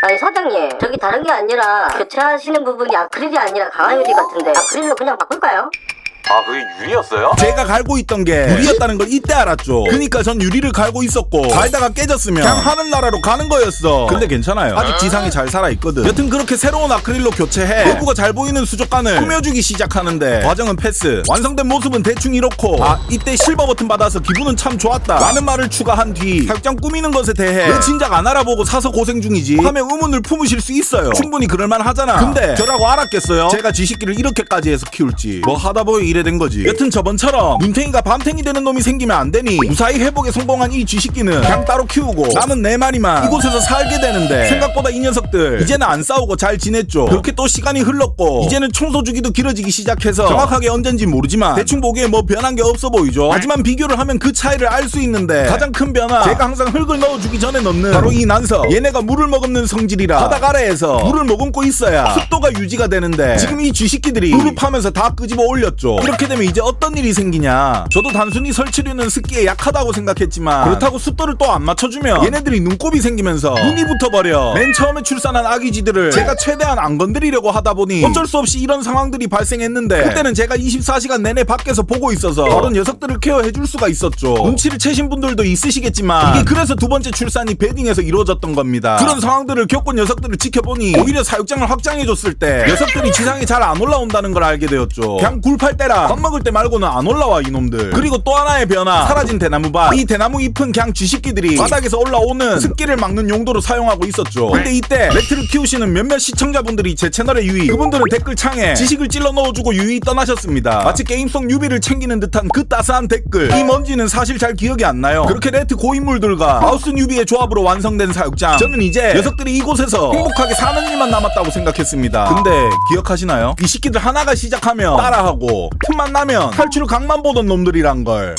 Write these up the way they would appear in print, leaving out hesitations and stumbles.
아니 사장님, 저기 다른 게 아니라 교체하시는 부분이 아크릴이 아니라 강화유리 같은데 아크릴로 그냥 바꿀까요? 아, 그게 유리였어요? 제가 갈고 있던 게 유리였다는 걸 이때 알았죠. 그니까 전 유리를 갈고 있었고 갈다가 깨졌으면 그냥 하늘나라로 가는 거였어. 근데 괜찮아요. 아직 지상에 잘 살아있거든. 여튼 그렇게 새로운 아크릴로 교체해 외부가 잘 보이는 수족관을 꾸며주기 시작하는데 과정은 패스. 완성된 모습은 대충 이렇고 이때 실버 버튼 받아서 기분은 참 좋았다 라는 말을 추가한 뒤 사육장 꾸미는 것에 대해 왜 진작 안 알아보고 사서 고생 중이지 하며 의문을 품으실 수 있어요. 충분히 그럴만 하잖아. 근데 저라고 알았겠어요? 제가 쥐식기를 이렇게까지 해서 키울지. 뭐 하다보니 이래 된 거지. 여튼 저번처럼 눈탱이가 밤탱이 되는 놈이 생기면 안 되니 무사히 회복에 성공한 이 쥐식기는 그냥 따로 키우고 남은 네 마리만 이곳에서 살게 되는데 생각보다 이 녀석들 이제는 안 싸우고 잘 지냈죠. 그렇게 또 시간이 흘렀고 이제는 청소 주기도 길어지기 시작해서 정확하게 언젠지 모르지만 대충 보기에 뭐 변한 게 없어 보이죠. 하지만 비교를 하면 그 차이를 알 수 있는데 가장 큰 변화, 제가 항상 흙을 넣어주기 전에 넣는 바로 이 난석. 얘네가 물을 머금는 성질이라 바닥 아래에서 물을 머금고 있어야 습도가 유지가 되는데 지금 이 쥐식기들이 물을 파면서 다 끄집어 올렸죠. 이렇게 되면 이제 어떤 일이 생기냐. 저도 단순히 설치류는 습기에 약하다고 생각했지만 그렇다고 습도를 또 안 맞춰주면 얘네들이 눈곱이 생기면서 눈이 붙어버려. 맨 처음에 출산한 아기쥐들을 제가 최대한 안 건드리려고 하다 보니 어쩔 수 없이 이런 상황들이 발생했는데 그때는 제가 24시간 내내 밖에서 보고 있어서 바로 녀석들을 케어해줄 수가 있었죠. 눈치를 채신 분들도 있으시겠지만 이게 그래서 두 번째 출산이 베딩에서 이루어졌던 겁니다. 그런 상황들을 겪고 녀석들을 지켜보니 오히려 사육장을 확장해줬을 때 녀석들이 지상에 잘 안 올라온다는 걸 알게 되었죠. 그냥 굴팔 때랑 밥 먹을 때 말고는 안 올라와 이놈들. 그리고 또 하나의 변화, 사라진 대나무밭. 이 대나무 잎은 그냥 쥐식기들이 바닥에서 올라오는 습기를 막는 용도로 사용하고 있었죠. 근데 이때 레트를 키우시는 몇몇 시청자분들이 제 채널에 유의, 그분들은 댓글창에 지식을 찔러 넣어주고 유의 떠나셨습니다. 마치 게임 속 유비를 챙기는 듯한 그 따스한 댓글. 이 뭔지는 사실 잘 기억이 안 나요. 그렇게 레트 고인물들과 마우스 유비의 조합으로 완성된 사육장. 저는 이제 녀석들이 이곳에서 행복하게 사는 일만 남았다고 생각했습니다. 근데 기억하시나요? 이 식기들 하나가 시작하면 따라하고 틈만 나면 탈출 각만 보던 놈들이란 걸.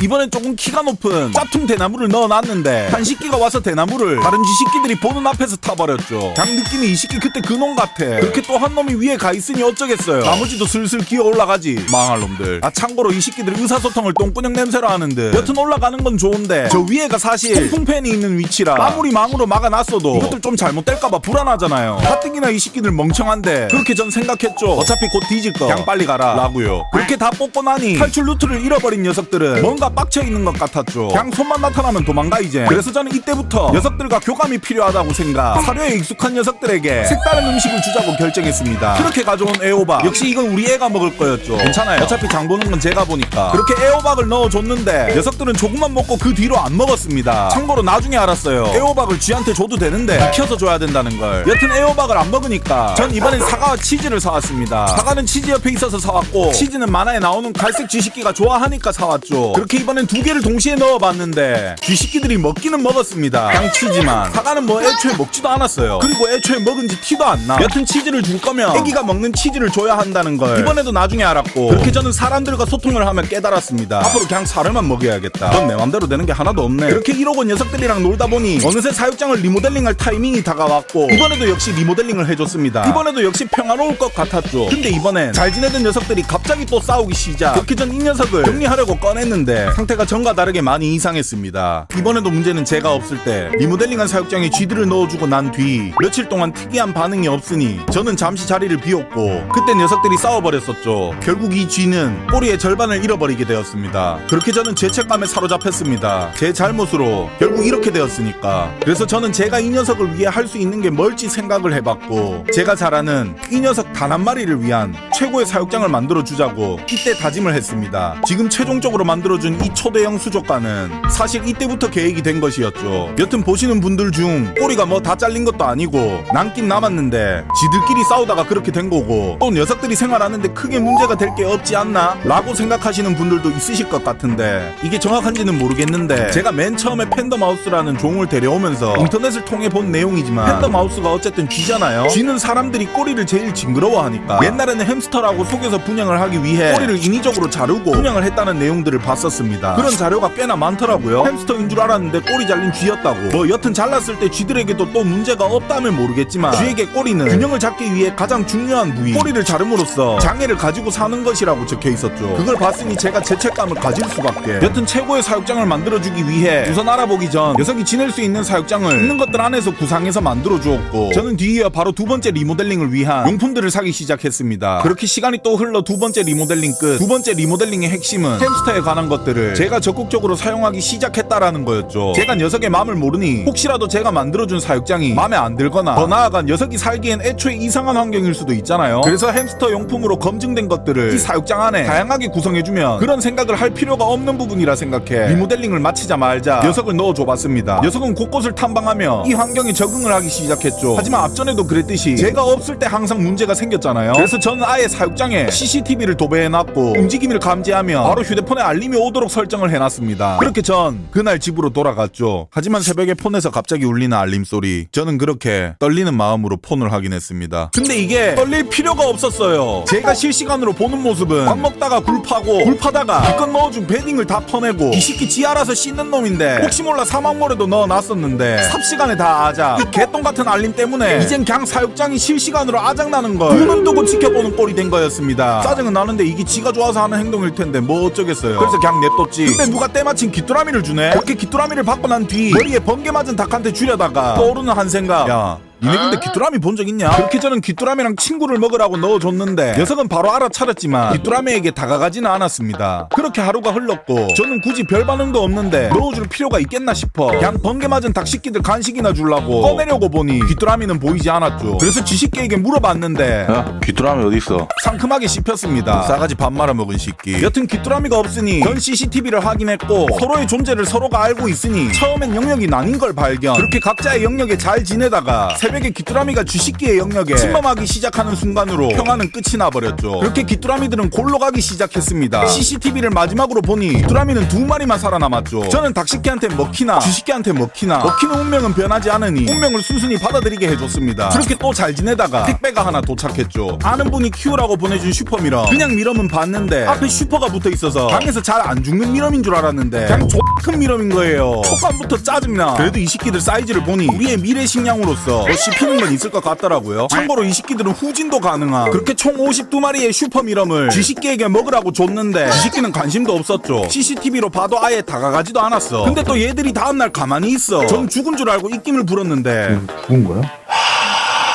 이번엔 조금 키가 높은 짭퉁 대나무를 넣어놨는데 한 식기가 와서 대나무를 다른 쥐식기들이 보는 앞에서 타버렸죠. 그냥 느낌이 이 식기 그때 그 놈 같아. 그렇게 또 한 놈이 위에 가 있으니 어쩌겠어요. 나머지도 슬슬 기어 올라가지. 망할 놈들. 참고로 이 식기들 의사소통을 똥꾸녕 냄새로 하는데 여튼 올라가는 건 좋은데 저 위에가 사실 통풍팬이 있는 위치라 아무리 망으로 막아놨어도 이것들 좀 잘못될까봐 불안하잖아요. 가뜩이나 이 식기들 멍청한데 그렇게 전 생각했죠. 어차피 곧 뒤질 거 그냥 빨리 가라 라고요. 그렇게 다 뽑고 나니 탈출 루트를 잃어버린 녀석들은 뭔가 빡쳐있는 것 같았죠. 그냥 손만 나타나면 도망가 이제. 그래서 저는 이때부터 녀석들과 교감이 필요하다고 생각, 사료에 익숙한 녀석들에게 색다른 음식을 주자고 결정했습니다. 그렇게 가져온 애호박, 역시 이건 우리 애가 먹을 거였죠. 괜찮아요, 어차피 장 보는 건 제가 보니까. 그렇게 애호박을 넣어줬는데 녀석들은 조금만 먹고 그 뒤로 안 먹었습니다. 참고로 나중에 알았어요. 애호박을 쥐한테 줘도 되는데 익혀서 줘야 된다는 걸. 여튼 애호박을 안 먹으니까 전 이번엔 사과와 치즈를 사왔습니다. 사과는 치즈 옆에 있어서 사왔고 치즈는 만화에 나오는 갈색 쥐식기가 좋아하니까 사왔죠. 그렇게 이번엔 두 개를 동시에 넣어봤는데 쥐식기들이 먹기는 먹었습니다. 그냥 치즈만. 사과는 뭐 애초에 먹지도 않았어요. 그리고 애초에 먹은지 티도 안 나. 여튼 치즈를 줄 거면 애기가 먹는 치즈를 줘야 한다는 걸 이번에도 나중에 알았고, 그렇게 저는 사람들과 소통을 하며 깨달았습니다. 앞으로 그냥 사료만 먹여야겠다. 넌 내 맘대로 되는 게 하나도 없네. 그렇게 이러고 녀석들이랑 놀다 보니 어느새 사육장을 리모델링할 타이밍이 다가왔고 이번에도 역시 리모델링을 해줬습니다. 이번에도 역시 평화로울 것 같았죠. 근데 이번엔 잘 지내던 녀석들이 갑자기 또 싸우기 시작. 그렇게 전 이 녀석을 정리하려고 꺼냈는데 상태가 전과 다르게 많이 이상했습니다. 이번에도 문제는 제가 없을 때 리모델링한 사육장에 쥐들을 넣어주고 난 뒤 며칠 동안 특이한 반응이 없으니 저는 잠시 자리를 비웠고 그때 녀석들이 싸워버렸었죠. 결국 이 쥐는 꼬리의 절반을 잃어버리게 되었습니다. 그렇게 저는 죄책감에 사로잡혔습니다. 제 잘못으로 결국 이렇게 되었으니까. 그래서 저는 제가 이 녀석을 위해 할 수 있는 게 뭘지 생각을 해봤고 제가 잘 아는 이 녀석 단 한 마리를 위한 최고의 사육장을 만들어주자고 이때 다짐을 했습니다. 지금 최종적으로 만들어준 이 초대형 수족관은 사실 이때부터 계획이 된 것이었죠. 여튼 보시는 분들 중 꼬리가 뭐 다 잘린 것도 아니고 남긴 남았는데 지들끼리 싸우다가 그렇게 된 거고 또 녀석들이 생활하는데 크게 문제가 될 게 없지 않나? 라고 생각하시는 분들도 있으실 것 같은데 이게 정확한지는 모르겠는데 제가 맨 처음에 팬더마우스라는 종을 데려오면서 인터넷을 통해 본 내용이지만 팬더마우스가 어쨌든 쥐잖아요. 쥐는 사람들이 꼬리를 제일 징그러워하니까 옛날에는 햄스터라고 속여서 분양을 하기 위해 꼬리를 인위적으로 자르고 분양을 했다는 내용들을 봤었습니다. 있었습니다. 그런 자료가 꽤나 많더라고요. 햄스터인 줄 알았는데 꼬리 잘린 쥐였다고. 뭐 여튼 잘랐을 때 쥐들에게도 또 문제가 없다면 모르겠지만 쥐에게 꼬리는 균형을 잡기 위해 가장 중요한 부위, 꼬리를 자름으로써 장애를 가지고 사는 것이라고 적혀 있었죠. 그걸 봤으니 제가 죄책감을 가질 수밖에. 여튼 최고의 사육장을 만들어주기 위해 우선 알아보기 전 녀석이 지낼 수 있는 사육장을 있는 것들 안에서 구상해서 만들어 주었고, 저는 뒤이어 바로 두 번째 리모델링을 위한 용품들을 사기 시작했습니다. 그렇게 시간이 또 흘러 두 번째 리모델링 끝. 두 번째 리모델링의 핵심은 햄스터에 관한 것들을 제가 적극적으로 사용하기 시작했다라는 거였죠. 제가 녀석의 마음을 모르니 혹시라도 제가 만들어준 사육장이 마음에 안 들거나 더 나아가 녀석이 살기엔 애초에 이상한 환경일 수도 있잖아요. 그래서 햄스터 용품으로 검증된 것들을 이 사육장 안에 다양하게 구성해주면 그런 생각을 할 필요가 없는 부분이라 생각해 리모델링을 마치자마자 녀석을 넣어줘봤습니다. 녀석은 곳곳을 탐방하며 이 환경에 적응을 하기 시작했죠. 하지만 앞전에도 그랬듯이 제가 없을 때 항상 문제가 생겼잖아요. 그래서 저는 아예 사육장에 CCTV를 도배해놨고 움직임을 감지하며 바로 휴대폰에 알림이 오도록 설정을 해놨습니다. 그렇게 전 그날 집으로 돌아갔죠. 하지만 새벽에 폰에서 갑자기 울리는 알림 소리. 저는 그렇게 떨리는 마음으로 폰을 확인했습니다. 근데 이게 떨릴 필요가 없었어요. 제가 실시간으로 보는 모습은 밥 먹다가 굴 파고 굴 파다가 기껏 넣어준 베딩을 다 퍼내고 이 새끼 지 알아서 씻는 놈인데 혹시 몰라 사막모래도 넣어놨었는데 삽시간에 다 아작. 이 개똥 같은 알림 때문에 이젠 그냥 사육장이 실시간으로 아작나는 걸 눈을 뜨고 지켜보는 꼴이 된 거였습니다. 짜증은 나는데 이게 지가 좋아서 하는 행동일 텐데 뭐 어쩌겠어요. 그래서 그냥 냅뒀지. 근데 누가 때마침 귀뚜라미를 주네. 그렇게 귀뚜라미를 받고 난 뒤 머리에 번개 맞은 닭한테 주려다가 떠오르는 한 생각. 야, 니네 근데 귀뚜라미 본 적 있냐? 그렇게 저는 귀뚜라미랑 친구를 먹으라고 넣어줬는데 녀석은 바로 알아차렸지만 귀뚜라미에게 다가가지는 않았습니다. 그렇게 하루가 흘렀고 저는 굳이 별 반응도 없는데 넣어줄 필요가 있겠나 싶어 그냥 번개 맞은 닭새끼들 간식이나 주려고 꺼내려고 보니 귀뚜라미는 보이지 않았죠. 그래서 쥐새끼에게 물어봤는데 야, 귀뚜라미 어딨어? 상큼하게 씹혔습니다. 싸가지 밥 말아먹은 새끼. 여튼 귀뚜라미가 없으니 전 CCTV를 확인했고 서로의 존재를 서로가 알고 있으니 처음엔 영역이 나뉜 걸 발견. 그렇게 각자의 영역에 잘 지내다가 새벽에 귀뚜라미가 쥐새끼의 영역에 침범하기 시작하는 순간으로 평화는 끝이 나버렸죠. 그렇게 귀뚜라미들은 골로 가기 시작했습니다. CCTV를 마지막으로 보니 귀뚜라미는 두 마리만 살아남았죠. 저는 닭새끼한테 먹히나 쥐새끼한테 먹히나 먹히는 운명은 변하지 않으니 운명을 순순히 받아들이게 해줬습니다. 그렇게 또 잘 지내다가 택배가 하나 도착했죠. 아는 분이 키우라고 보내준 슈퍼미럼. 그냥 미럼은 봤는데 앞에 슈퍼가 붙어있어서 방에서 잘 안 죽는 미럼인 줄 알았는데 그냥 큰 미럼인 거예요. 촉감부터 짜증나. 그래도 이 새끼들 사이즈를 보니 우리의 미래 식량으로서 씹히는 건 있을 것 같더라고요. 참고로 이 새끼들은 후진도 가능한 그렇게 총 52마리의 슈퍼미럼을 쥐새끼에게 먹으라고 줬는데 쥐새끼는 관심도 없었죠. CCTV로 봐도 아예 다가가지도 않았어. 근데 또 얘들이 다음날 가만히 있어. 전 죽은 줄 알고 입김을 불었는데 죽은 거야?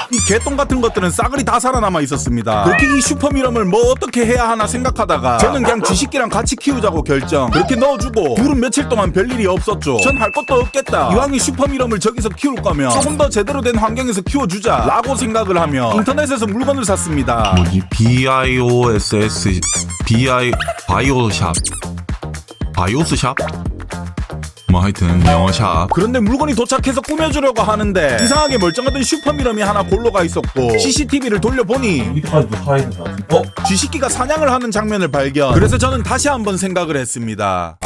이 개똥 같은 것들은 싸그리 다 살아남아 있었습니다. 그렇게 이 슈퍼미럼을 뭐 어떻게 해야 하나 생각하다가 저는 그냥 쥐새끼랑 같이 키우자고 결정. 그렇게 넣어주고 둘은 며칠 동안 별일이 없었죠. 전 할 것도 없겠다. 이왕이 슈퍼미럼을 저기서 키울 거면 조금 더 제대로 된 환경에서 키워주자 라고 생각을 하며 인터넷에서 물건을 샀습니다. 뭐지? BIOSS 바이오샵 바이오스샵? 뭐 하여튼 영어샵. 그런데 물건이 도착해서 꾸며주려고 하는데 이상하게 멀쩡하던 슈퍼미럼이 하나 골로가 있었고 CCTV를 돌려보니 이때까지도 살아있는 사람. 쥐새끼가 사냥을 하는 장면을 발견. 그래서 저는 다시 한번 생각을 했습니다.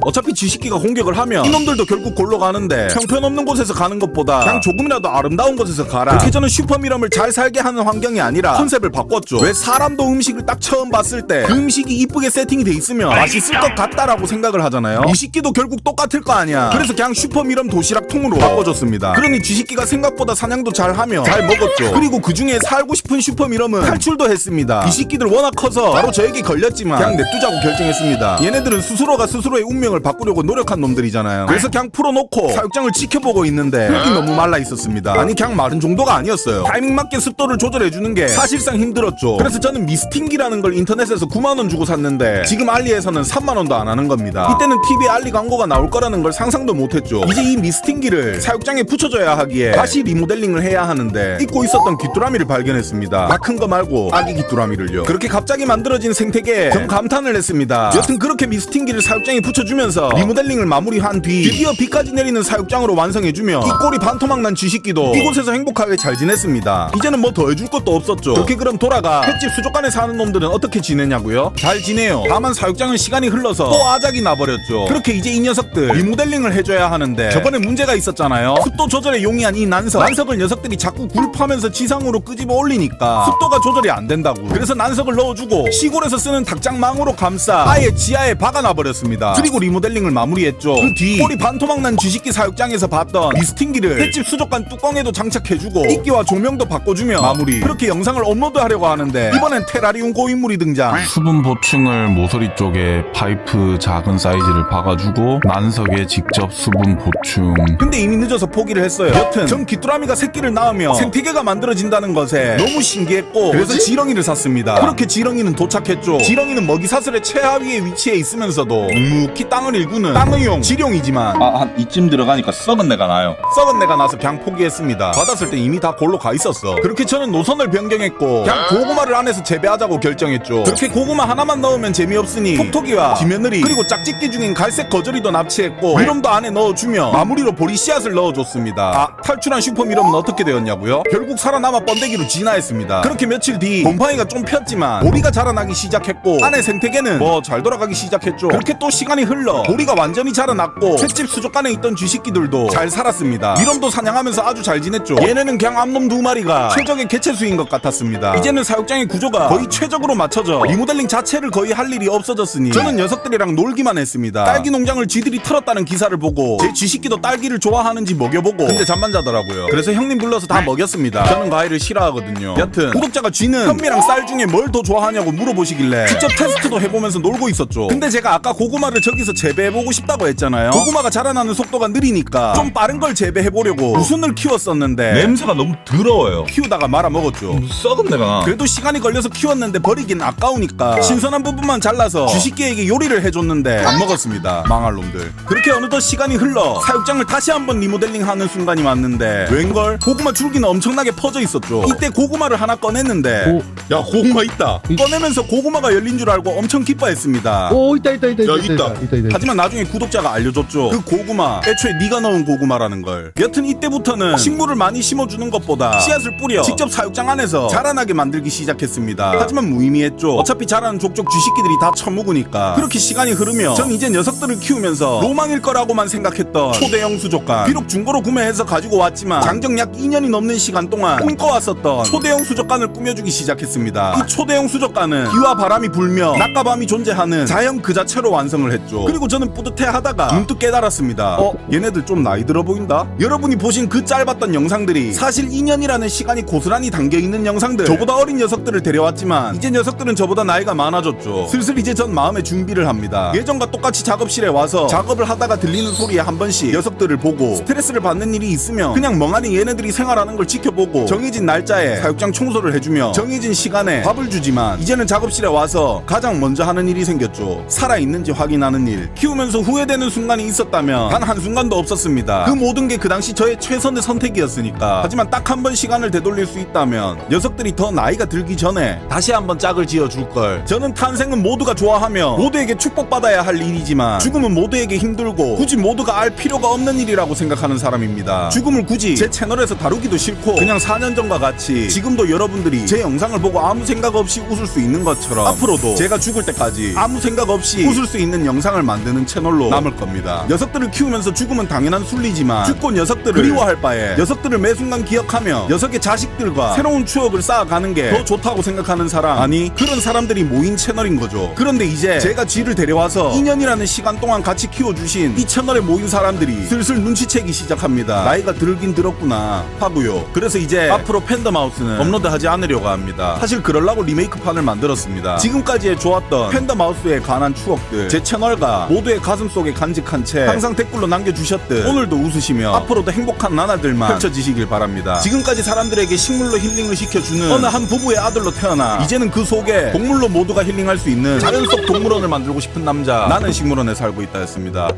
어차피 쥐새끼가 공격을 하면 이놈들도 결국 골로 가는데 형편없는 곳에서 가는 것보다 그냥 조금이라도 아름다운 곳에서 가라. 그렇게 저는 슈퍼미럼을 잘 살게 하는 환경이 아니라 컨셉을 바꿨죠. 왜 사람도 음식을 딱 처음 봤을 때 그 음식이 이쁘게 세팅이 돼 있으면 맛있을 것 같다라고 생각을 하잖아요. 이 새끼도 결국 똑같을 거 아니야. 그래서 그냥 슈퍼미럼 도시락 통으로 바꿔줬습니다. 그러니 쥐새끼가 생각보다 사냥도 잘하며 잘 먹었죠. 그리고 그 중에 살고 싶은 슈퍼미럼은 탈출도 했습니다. 이 새끼들 워낙 커서 바로 저에게 걸렸지만 그냥 냅두자고 결정했습니다. 얘네들은 스스로가 스스로의 운명을 바꾸려고 노력한 놈들이잖아요. 그래서 그냥 풀어놓고 사육장을 지켜보고 있는데 흙이 너무 말라 있었습니다. 아니 그냥 마른 정도가 아니었어요. 타이밍 맞게 습도를 조절해주는 게 사실상 힘들었죠. 그래서 저는 미스팅기라는 걸 인터넷에서 9만원 주고 샀는데 지금 알리에서는 3만원도 안 하는 겁니다. 이때는 TV에 알리 광고가 나올 거라는 걸 상상도 못했죠. 이제 이 미스팅기를 사육장에 붙여줘야 하기에 다시 리모델링을 해야 하는데 잊고 있었던 귀뚜라미를 발견했습니다. 다 큰 거 말고 아기 귀뚜라미를요. 그렇게 갑자기 만들어진 생태계에 좀 감탄을 했습니다. 여튼 그렇게 미스팅기를 사육장에 붙여주면서 리모델링을 마무리한 뒤 드디어 비까지 내리는 사육장으로 완성해주며 이 꼴이 반토막 난 쥐새끼도 이곳에서 행복하게 잘 지냈습니다. 이제는 뭐 더 해줄 것도 없었죠. 그렇게 그럼 돌아가 횟집 수족관에 사는 놈들은 어떻게 지내냐고요? 잘 지내요. 다만 사육장은 시간이 흘러서 또 아작이 나버렸죠. 그렇게 이제 이 녀석들 리모델링 리모델링을 해줘야 하는데 저번에 문제가 있었잖아요. 습도 조절에 용이한 이 난석을 녀석들이 자꾸 굴파면서 지상으로 끄집어 올리니까 습도가 조절이 안 된다고. 그래서 난석을 넣어주고 시골에서 쓰는 닭장망으로 감싸 아예 지하에 박아놔버렸습니다. 그리고 리모델링을 마무리했죠. 그 뒤 꼬리 반토막 난 쥐식기 사육장에서 봤던 미스팅기를 횟집 수족관 뚜껑에도 장착해주고 이끼와 조명도 바꿔주며 마무리. 그렇게 영상을 업로드하려고 하는데 이번엔 테라리움 고인물이 등장. 수분 보충을 모서리 쪽에 파이프 작은 사이즈를 박아주고 난석에 직접 수분 보충. 근데 이미 늦어서 포기를 했어요. 여튼 전 귀뚜라미가 새끼를 낳으며 생태계가 만들어진다는 것에 너무 신기했고 그래서 지렁이를 샀습니다. 그렇게 지렁이는 도착했죠. 지렁이는 먹이 사슬의 최하위에 위치해 있으면서도 묵묵히 땅을 일구는 땅의용 지룡이지만 한 이쯤 들어가니까 썩은 내가 나요. 썩은 내가 나서 그냥 포기했습니다. 받았을 때 이미 다 골로 가 있었어. 그렇게 저는 노선을 변경했고 그냥 고구마를 안에서 재배하자고 결정했죠. 그렇게 고구마 하나만 넣으면 재미없으니 톡톡이와 지며느리 그리고 짝짓기 중인 갈색 거저리도 납치했고 미럼도 안에 넣어주며 마무리로 보리씨앗을 넣어줬습니다. 탈출한 슈퍼미럼은 어떻게 되었냐고요? 결국 살아남아 번데기로 진화했습니다. 그렇게 며칠 뒤 곰팡이가 좀 폈지만 보리가 자라나기 시작했고 안에 생태계는 뭐 잘 돌아가기 시작했죠. 그렇게 또 시간이 흘러 보리가 완전히 자라났고 횟집 수족관에 있던 쥐식기들도 잘 살았습니다. 미럼도 사냥하면서 아주 잘 지냈죠. 얘네는 그냥 암놈 두 마리가 최적의 개체수인 것 같았습니다. 이제는 사육장의 구조가 거의 최적으로 맞춰져 리모델링 자체를 거의 할 일이 없어졌으니 저는 녀석들이랑 놀기만 했습니다. 딸기 농장을 쥐들이 틀었다는 기사를 보고 제 쥐식기도 딸기를 좋아하는지 먹여보고 근데 잠만 자더라고요. 그래서 형님 불러서 다 먹였습니다. 저는 과일을 싫어하거든요. 여튼 구독자가 쥐는 현미랑 쌀 중에 뭘 더 좋아하냐고 물어보시길래 직접 테스트도 해보면서 놀고 있었죠. 근데 제가 아까 고구마를 저기서 재배해보고 싶다고 했잖아요. 고구마가 자라나는 속도가 느리니까 좀 빠른 걸 재배해보려고 무순을 키웠었는데 냄새가 너무 더러워요. 키우다가 말아먹었죠. 썩은 내가 나. 그래도 시간이 걸려서 키웠는데 버리긴 아까우니까 신선한 부분만 잘라서 쥐식기에게 요리를 해줬는데 안 먹었습니다. 망할 놈들. 그렇게 어느덧 시간이 흘러 사육장을 다시 한번 리모델링하는 순간이 왔는데 웬걸 고구마 줄기는 엄청나게 퍼져 있었죠. 이때 고구마를 하나 꺼냈는데 야 고구마 있다. 꺼내면서 고구마가 열린 줄 알고 엄청 기뻐했습니다. 오 있다. 있다. 하지만 나중에 구독자가 알려줬죠. 그 고구마 애초에 네가 넣은 고구마라는 걸. 여튼 이때부터는 식물을 많이 심어주는 것보다 씨앗을 뿌려 직접 사육장 안에서 자라나게 만들기 시작했습니다. 하지만 무의미했죠. 어차피 자라는 족족 쥐식기들이 다 처먹으니까. 그렇게 시간이 흐르며 전 이제 녀석들을 키우면서 로망일 거라고만 생각했던 초대형 수족관. 비록 중고로 구매해서 가지고 왔지만 장정 약 2년이 넘는 시간 동안 꿈꿔왔었던 초대형 수족관을 꾸며주기 시작했습니다. 이 초대형 수족관은 비와 바람이 불며 낮과 밤이 존재하는 자연 그 자체로 완성을 했죠. 그리고 저는 뿌듯해하다가 문득 깨달았습니다. 얘네들 좀 나이 들어 보인다? 여러분이 보신 그 짧았던 영상들이 사실 2년이라는 시간이 고스란히 담겨있는 영상들. 저보다 어린 녀석들을 데려왔지만 이제 녀석들은 저보다 나이가 많아졌죠. 슬슬 이제 전 마음의 준비를 합니다. 예전과 똑같이 작업실에 와서 작업을 하다가 들리는 소리에 한 번씩 녀석들을 보고 스트레스를 받는 일이 있으면 그냥 멍하니 얘네들이 생활하는 걸 지켜보고 정해진 날짜에 사육장 청소를 해주며 정해진 시간에 밥을 주지만 이제는 작업실에 와서 가장 먼저 하는 일이 생겼죠. 살아있는지 확인하는 일. 키우면서 후회되는 순간이 있었다면 단 한순간도 없었습니다. 그 모든 게 그 당시 저의 최선의 선택이었으니까. 하지만 딱 한 번 시간을 되돌릴 수 있다면 녀석들이 더 나이가 들기 전에 다시 한번 짝을 지어줄걸. 저는 탄생은 모두가 좋아하며 모두에게 축복받아야 할 일이지만 죽음은 모두에게 힘들고 굳이 모두가 알 필요가 없는 일이라고 생각하는 사람입니다. 죽음을 굳이 제 채널에서 다루기도 싫고 그냥 4년 전과 같이 지금도 여러분들이 제 영상을 보고 아무 생각 없이 웃을 수 있는 것처럼 앞으로도 제가 죽을 때까지 아무 생각 없이 웃을 수 있는 영상을 만드는 채널로 남을 겁니다. 녀석들을 키우면서 죽음은 당연한 순리지만 죽고 녀석들을 그리워할 바에 녀석들을 매 순간 기억하며 녀석의 자식들과 새로운 추억을 쌓아가는 게 더 좋다고 생각하는 사람, 아니 그런 사람들이 모인 채널인 거죠. 그런데 이제 제가 쥐를 데려와서 2년이라는 시간 동안 같이 키워주신 이 채널에 모인 사람들이 슬슬 눈치채기 시작합니다. 나이가 들긴 들었구나 하고요. 그래서 이제 앞으로 팬더마우스는 업로드하지 않으려고 합니다. 사실 그러려고 리메이크판을 만들었습니다. 지금까지의 좋았던 팬더마우스에 관한 추억들 제 채널과 모두의 가슴속에 간직한 채 항상 댓글로 남겨주셨듯 오늘도 웃으시며 앞으로도 행복한 나날들만 펼쳐지시길 바랍니다. 지금까지 사람들에게 식물로 힐링을 시켜주는 어느 한 부부의 아들로 태어나 이제는 그 속에 동물로 모두가 힐링할 수 있는 자연 속 동물원을 만들고 싶은 남자, 나는 식물원에 살고 있다 였습니다.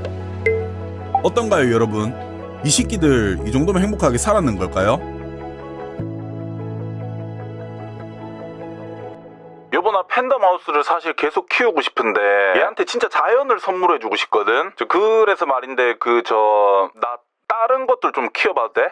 어떤가요 여러분? 이 새끼들 이 정도면 행복하게 살았는 걸까요? 여보나 팬더마우스를 사실 계속 키우고 싶은데 얘한테 진짜 자연을 선물해주고 싶거든. 그래서 말인데 나 다른 것들 좀 키워봐도 돼?